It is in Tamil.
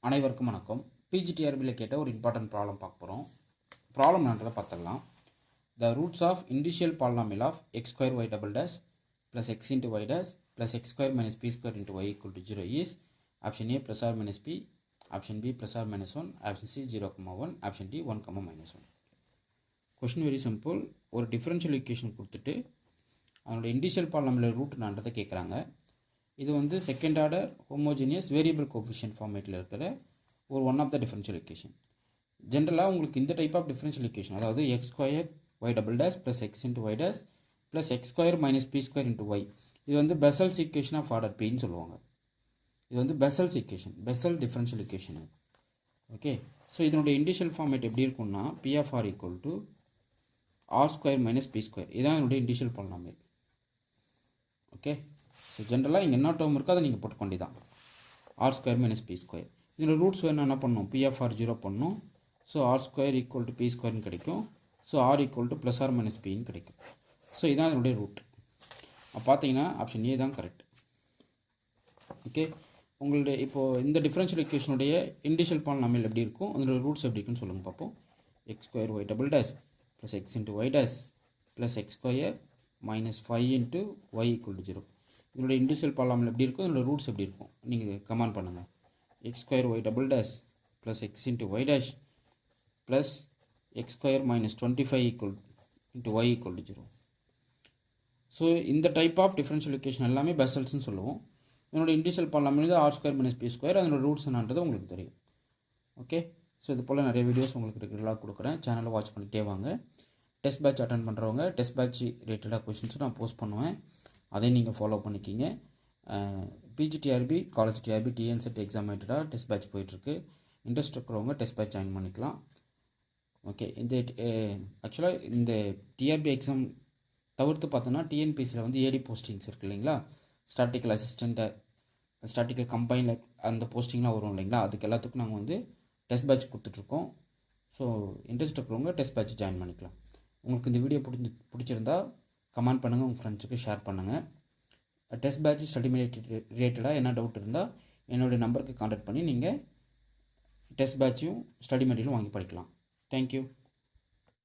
அனைவருக்கும் வணக்கம். பிஜிடிஆர்பியில் கேட்ட ஒரு இம்பார்ட்டன்ட் ப்ராப்ளம் பார்க்க போகிறோம். ப்ராப்ளம் என்னன்றதை பார்த்துடலாம். The roots of indicial polynomial of x square y double dash plus x into y dash plus x square minus p square into y equal to 0 is option A plus r minus p, option B plus r minus 1, option C 0,1, option D 1,-1. Question very simple. ஒரு டிஃபரன்ஷியல் ஈக்குவேஷன் கொடுத்துட்டு அதனோட இண்டிஷியல் பாலினாமியல் ரூட் என்னன்றதை கேட்குறாங்க. இது வந்து second order homogeneous variable coefficient ஃபார்மேட்டில் இருக்கிற ஒரு one of the differential equation. ஜென்ரலாக உங்களுக்கு இந்த டைப் ஆஃப் டிஃபரன்ஷியல் ஈக்குவேஷன், அதாவது x square y double dash plus x into y dash plus x square minus p square into y, இது வந்து பெசல்ஸ் ஈக்குவேஷன் ஆஃப் ஆர்டர் பின்னு சொல்லுவாங்க. இது வந்து Bessel's equation, Bessel differential equation. Okay, so இதனுடைய இண்டிஷியல் ஃபார்மேட் எப்படி இருக்கும்னா p of r equal to r square minus p square, இதுதான் என்னுடைய இண்டிஷியல் பாலினாமியல். ஓகே, ஸோ ஜென்ரலாக இங்கே என்ன டேர்ம் இருக்கோ அதை நீங்கள் போட்டுக்கொண்டே தான் r square minus p square. இதில் ரூட்ஸ் வேணும் என்ன பண்ணணும், பி ஆஃப் ஆர் 0 பண்ணணும். So r square equal to p ஸ்கொயர்னு கிடைக்கும். So r equal to plus r minus பின்னு கிடைக்கும். ஸோ இதான் அதனுடைய ரூட். பார்த்தீங்கன்னா ஆப்ஷன் ஏ தான் கரெக்ட். ஓகே, உங்களுடைய இப்போது இந்த டிஃபரன்ஷியல் ஈக்குவேஷனுடைய இண்டிஷியல் பாலினாமியல் எப்படி இருக்கும், அதனுடைய ரூட்ஸ் எப்படி இருக்குன்னு சொல்லுங்கள் பார்ப்போம். X square y double dash plus x into y dash plus x square minus 5 into y equal to 0. இதனுடைய இண்டிஷியல் பாலினாமியல் எப்படி இருக்கும், இதனுடைய ரூட்ஸ் எப்படி இருக்கும் நீங்கள் கமெண்ட் பண்ணுங்கள். X square y double dash plus x into y dash plus x square minus 25 equal into y equal to 0. So இந்த டைப் ஆஃப் டிஃபரன்ஷியல் ஈக்குவேஷன் எல்லாமே பெசல்ஸ்னு சொல்லுவோம். இதனோட indicial polynomial r square minus p square, அதனோட ரூட்ஸ் என்னன்றது உங்களுக்கு தெரியும். ஓகே, ஸோ இது போல் நிறைய வீடியோஸ் உங்களுக்கு ரெகுலராக கொடுக்குறேன். சேனலை வாட்ச் பண்ணிகிட்டே வாங்க. டெஸ்ட் பேட்ச் அட்டன் பண்ணுறவங்க டெஸ்ட் பேட்ச் ரிலேட்டடாக கொஷின்ஸும் நான் போஸ்ட் பண்ணுவேன், அதையும் நீங்கள் ஃபாலோ பண்ணிக்கிங்க. PGTRB, college TRB, TNSET exam ரிலேட்டடாக டெஸ்ட் பேட்ச் போயிட்டுருக்கு. இன்ட்ரெஸ்ட் இருக்கிறவங்க டெஸ்ட் பேட்ச் ஜாயின் பண்ணிக்கலாம். ஓகே, இந்த ஆக்சுவலாக இந்த டிஆர்பி எக்ஸாம் தவிர்த்து பார்த்தோன்னா டிஎன்பிசியில் வந்து ஏடி போஸ்டிங்ஸ் இருக்குது இல்லைங்களா, ஸ்டாட்டிக்கல் அசிஸ்டண்ட்டு, ஸ்டாட்டிக்கல் கம்பைனில் அந்த போஸ்டிங்லாம் வரும் இல்லைங்களா, அதுக்கு எல்லாத்துக்கும் நாங்கள் வந்து டெஸ்ட் பேட்ச் கொடுத்துட்ருக்கோம். ஸோ இன்ட்ரெஸ்ட் இருக்கிறவங்க டெஸ்ட் பேட்ச் ஜாயின் பண்ணிக்கலாம். உங்களுக்கு இந்த வீடியோ பிடிச்சிருந்தா கமெண்ட் பண்ணுங்கள், உங்கள் ஃப்ரெண்ட்ஸுக்கு ஷேர் பண்ணுங்கள். டெஸ்ட் பேட்ச் ஸ்டடி ரிலேட்டடாக என்ன டவுட் இருந்தால் என்னுடைய நம்பருக்கு கான்டாக்ட் பண்ணி நீங்கள் டெஸ்ட் பேட்சையும் ஸ்டடி மெட்டீரியலும் வாங்கி படிக்கலாம். தேங்க்யூ.